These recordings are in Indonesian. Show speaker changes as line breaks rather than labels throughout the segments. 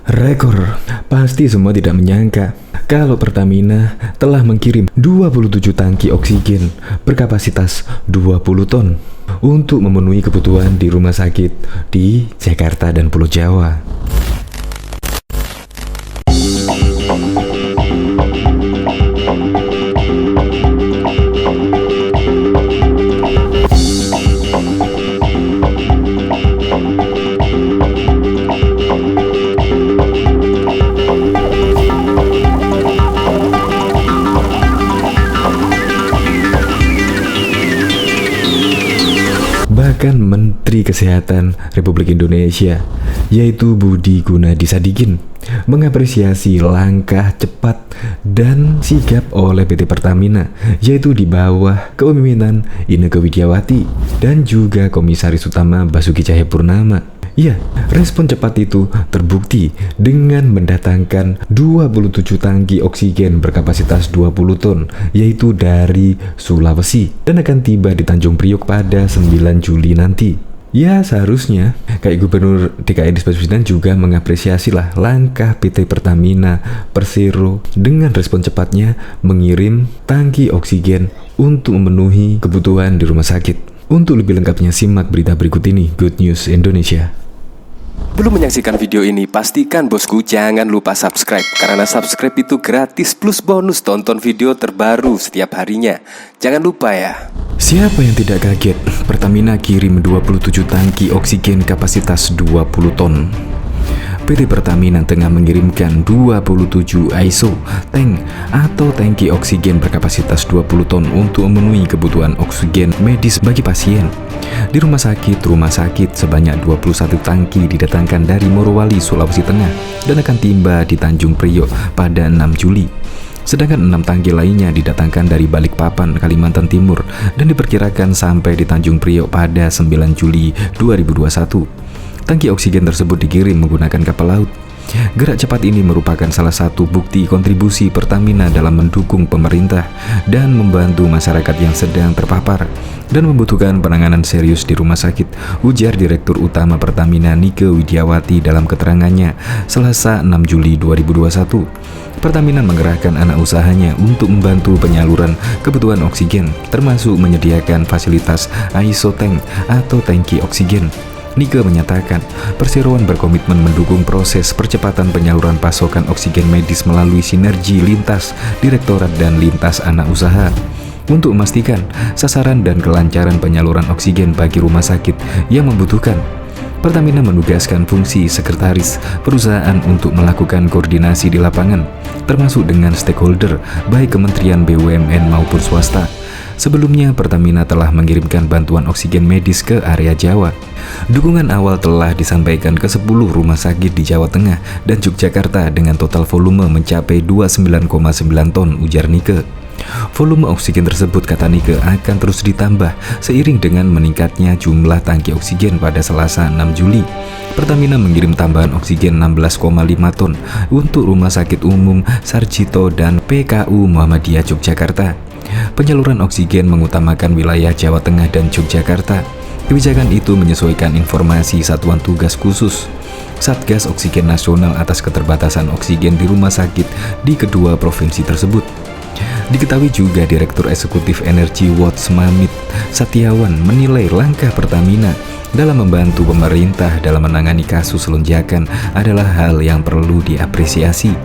Rekor, pasti semua tidak menyangka kalau Pertamina telah mengirim 27 tangki oksigen berkapasitas 20 ton untuk memenuhi kebutuhan di rumah sakit di Jakarta dan Pulau Jawa. Bahkan Menteri Kesehatan Republik Indonesia, yaitu Budi Gunadi Sadikin, mengapresiasi langkah cepat dan sigap oleh PT Pertamina, yaitu di bawah kepemimpinan Inneke Widiawati dan juga Komisaris Utama Basuki Cahayapurnama. Ya, respon cepat itu terbukti dengan mendatangkan 27 tangki oksigen berkapasitas 20 ton, yaitu dari Sulawesi, dan akan tiba di Tanjung Priok pada 9 Juli nanti. Ya, seharusnya kayak Gubernur DKI Disbaswedan juga mengapresiasi lah langkah PT Pertamina Persero dengan respon cepatnya mengirim tangki oksigen untuk memenuhi kebutuhan di rumah sakit. Untuk lebih lengkapnya simak berita berikut ini, Good News Indonesia.
Belum menyaksikan video ini, pastikan bosku jangan lupa subscribe, karena subscribe itu gratis plus bonus tonton video terbaru setiap harinya. Jangan lupa ya.
Siapa yang tidak kaget Pertamina kirim 27 tangki oksigen kapasitas 20 ton? PT Pertamina tengah mengirimkan 27 ISO tank atau tangki oksigen berkapasitas 20 ton untuk memenuhi kebutuhan oksigen medis bagi pasien. Di rumah sakit sebanyak 21 tangki didatangkan dari Morowali, Sulawesi Tengah dan akan tiba di Tanjung Priok pada 6 Juli. Sedangkan 6 tangki lainnya didatangkan dari Balikpapan, Kalimantan Timur dan diperkirakan sampai di Tanjung Priok pada 9 Juli 2021. Tangki oksigen tersebut dikirim menggunakan kapal laut. Gerak cepat ini merupakan salah satu bukti kontribusi Pertamina dalam mendukung pemerintah dan membantu masyarakat yang sedang terpapar dan membutuhkan penanganan serius di rumah sakit, ujar Direktur Utama Pertamina Inneke Widiawati dalam keterangannya Selasa 6 Juli 2021. Pertamina mengerahkan anak usahanya untuk membantu penyaluran kebutuhan oksigen, termasuk menyediakan fasilitas ISO tank atau tangki oksigen. Inneke menyatakan, perseroan berkomitmen mendukung proses percepatan penyaluran pasokan oksigen medis melalui sinergi lintas direktorat dan lintas anak usaha untuk memastikan sasaran dan kelancaran penyaluran oksigen bagi rumah sakit yang membutuhkan. Pertamina menugaskan fungsi sekretaris perusahaan untuk melakukan koordinasi di lapangan, termasuk dengan stakeholder baik Kementerian BUMN maupun swasta. Sebelumnya, Pertamina telah mengirimkan bantuan oksigen medis ke area Jawa. Dukungan awal telah disampaikan ke 10 rumah sakit di Jawa Tengah dan Yogyakarta dengan total volume mencapai 29,9 ton, ujar Inneke. Volume oksigen tersebut, kata Inneke, akan terus ditambah seiring dengan meningkatnya jumlah tangki oksigen. Pada Selasa 6 Juli, Pertamina mengirim tambahan oksigen 16,5 ton untuk Rumah Sakit Umum Sarjito dan PKU Muhammadiyah Yogyakarta. Penyaluran oksigen mengutamakan wilayah Jawa Tengah dan Yogyakarta. Kebijakan itu menyesuaikan informasi Satuan Tugas Khusus Satgas Oksigen Nasional atas keterbatasan oksigen di rumah sakit di kedua provinsi tersebut. Diketahui juga Direktur Eksekutif Energi Watts Mamit Satiawan menilai langkah Pertamina dalam membantu pemerintah dalam menangani kasus lonjakan adalah hal yang perlu diapresiasi.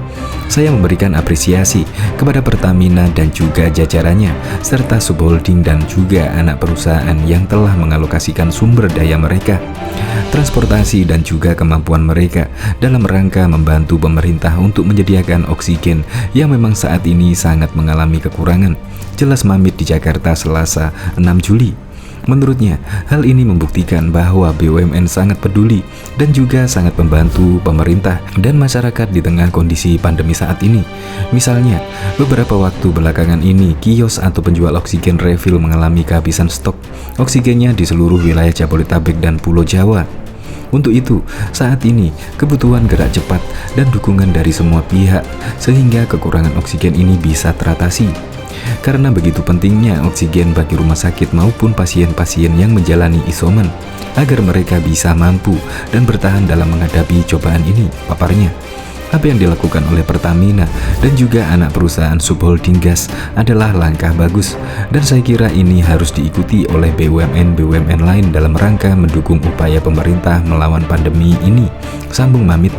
Saya memberikan apresiasi kepada Pertamina dan juga jajarannya, serta subholding dan juga anak perusahaan yang telah mengalokasikan sumber daya mereka, transportasi dan juga kemampuan mereka dalam rangka membantu pemerintah untuk menyediakan oksigen yang memang saat ini sangat mengalami kekurangan, jelas Mamit di Jakarta Selasa 6 Juli. Menurutnya, hal ini membuktikan bahwa BUMN sangat peduli dan juga sangat membantu pemerintah dan masyarakat di tengah kondisi pandemi saat ini. Misalnya, beberapa waktu belakangan ini, kios atau penjual oksigen refill mengalami kehabisan stok oksigennya di seluruh wilayah Jabodetabek dan Pulau Jawa. Untuk itu, saat ini kebutuhan gerak cepat dan dukungan dari semua pihak sehingga kekurangan oksigen ini bisa teratasi. Karena begitu pentingnya oksigen bagi rumah sakit maupun pasien-pasien yang menjalani isoman, agar mereka bisa mampu dan bertahan dalam menghadapi cobaan ini, paparnya. Apa yang dilakukan oleh Pertamina dan juga anak perusahaan subholding gas adalah langkah bagus, dan saya kira ini harus diikuti oleh BUMN-BUMN lain dalam rangka mendukung upaya pemerintah melawan pandemi ini, sambung Mamit.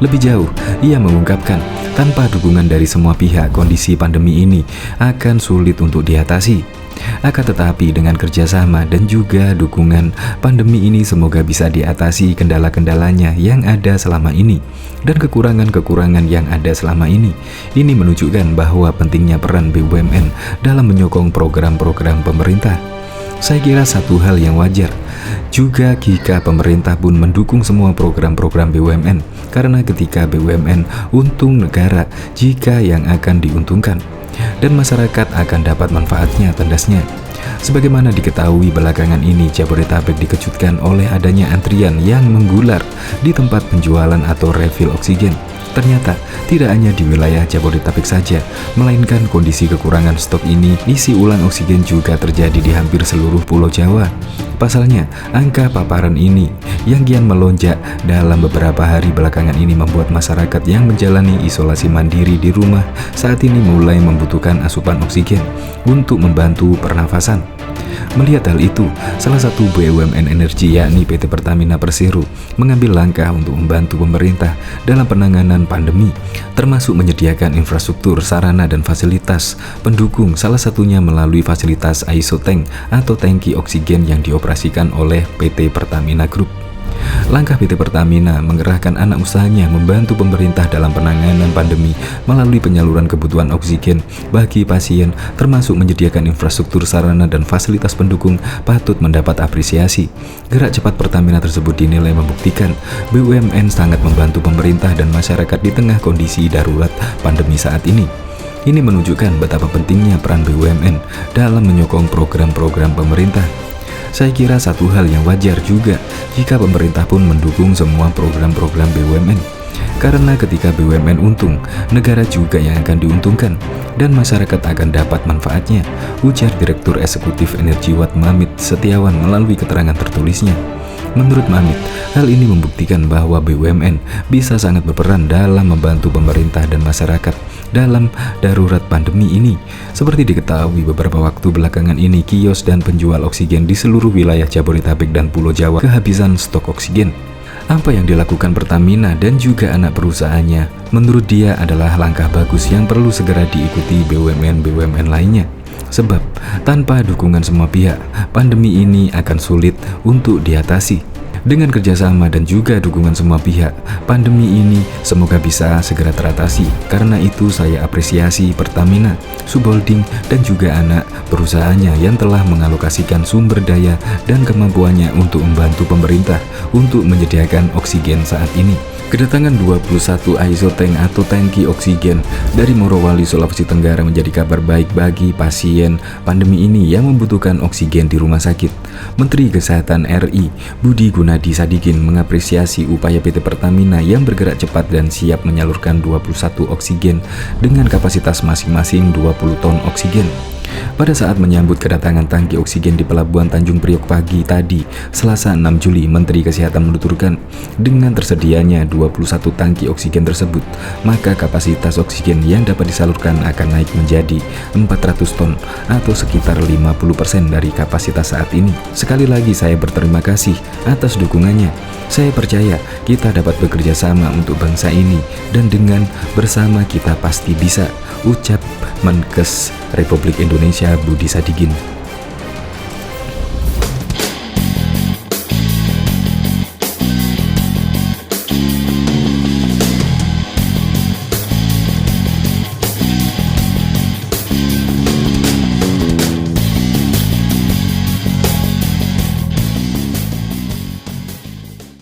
Lebih jauh, ia mengungkapkan, tanpa dukungan dari semua pihak, kondisi pandemi ini akan sulit untuk diatasi. Akan tetapi dengan kerjasama dan juga dukungan, pandemi ini semoga bisa diatasi kendala-kendalanya yang ada selama ini dan kekurangan-kekurangan yang ada selama ini. Ini menunjukkan bahwa pentingnya peran BUMN dalam menyokong program-program pemerintah. Saya kira satu hal yang wajar juga jika pemerintah pun mendukung semua program-program BUMN, karena ketika BUMN untung negara jika yang akan diuntungkan, dan masyarakat akan dapat manfaatnya, tandasnya. Sebagaimana diketahui belakangan ini, Jabodetabek dikejutkan oleh adanya antrian yang menggular di tempat penjualan atau refill oksigen. Ternyata tidak hanya di wilayah Jabodetabek saja, melainkan kondisi kekurangan stok ini, isi ulang oksigen juga terjadi di hampir seluruh Pulau Jawa. Pasalnya, angka paparan ini yang kian melonjak dalam beberapa hari belakangan ini membuat masyarakat yang menjalani isolasi mandiri di rumah saat ini mulai membutuhkan asupan oksigen untuk membantu pernafasan. Melihat hal itu, salah satu BUMN energi yakni PT Pertamina Persero mengambil langkah untuk membantu pemerintah dalam penanganan pandemi, termasuk menyediakan infrastruktur, sarana dan fasilitas pendukung, salah satunya melalui fasilitas ISO tank atau tangki oksigen yang dioperasikan oleh PT Pertamina Group. Langkah PT Pertamina mengerahkan anak usahanya membantu pemerintah dalam penanganan pandemi melalui penyaluran kebutuhan oksigen bagi pasien, termasuk menyediakan infrastruktur, sarana dan fasilitas pendukung, patut mendapat apresiasi. Gerak cepat Pertamina tersebut dinilai membuktikan BUMN sangat membantu pemerintah dan masyarakat di tengah kondisi darurat pandemi saat ini. Ini menunjukkan betapa pentingnya peran BUMN dalam menyokong program-program pemerintah. Saya kira satu hal yang wajar juga jika pemerintah pun mendukung semua program-program BUMN. Karena ketika BUMN untung, negara juga yang akan diuntungkan dan masyarakat akan dapat manfaatnya, ujar Direktur Eksekutif Energi Watt Mamit Setiawan melalui keterangan tertulisnya. Menurut Mamit, hal ini membuktikan bahwa BUMN bisa sangat berperan dalam membantu pemerintah dan masyarakat dalam darurat pandemi ini. Seperti diketahui, beberapa waktu belakangan ini kios dan penjual oksigen di seluruh wilayah Jabodetabek dan Pulau Jawa kehabisan stok oksigen. Apa yang dilakukan Pertamina dan juga anak perusahaannya menurut dia adalah langkah bagus yang perlu segera diikuti BUMN-BUMN lainnya. Sebab tanpa dukungan semua pihak, pandemi ini akan sulit untuk diatasi. Dengan kerjasama dan juga dukungan semua pihak, pandemi ini semoga bisa segera teratasi. Karena itu saya apresiasi Pertamina, subholding dan juga anak perusahaannya yang telah mengalokasikan sumber daya dan kemampuannya untuk membantu pemerintah untuk menyediakan oksigen saat ini. Kedatangan 21 ISO tank atau tangki oksigen dari Morowali, Sulawesi Tenggara menjadi kabar baik bagi pasien pandemi ini yang membutuhkan oksigen di rumah sakit. Menteri Kesehatan RI Budi Gunadi Sadikin mengapresiasi upaya PT Pertamina yang bergerak cepat dan siap menyalurkan 21 oksigen dengan kapasitas masing-masing 20 ton oksigen. Pada saat menyambut kedatangan tangki oksigen di Pelabuhan Tanjung Priok pagi tadi, Selasa 6 Juli, Menteri Kesehatan menuturkan, dengan tersedianya 21 tangki oksigen tersebut, maka kapasitas oksigen yang dapat disalurkan akan naik menjadi 400 ton atau sekitar 50% dari kapasitas saat ini. Sekali lagi saya berterima kasih atas dukungannya. Saya percaya kita dapat bekerja sama untuk bangsa ini dan dengan bersama kita pasti bisa, ucap Menkes Republik Indonesia Budi Sadikin.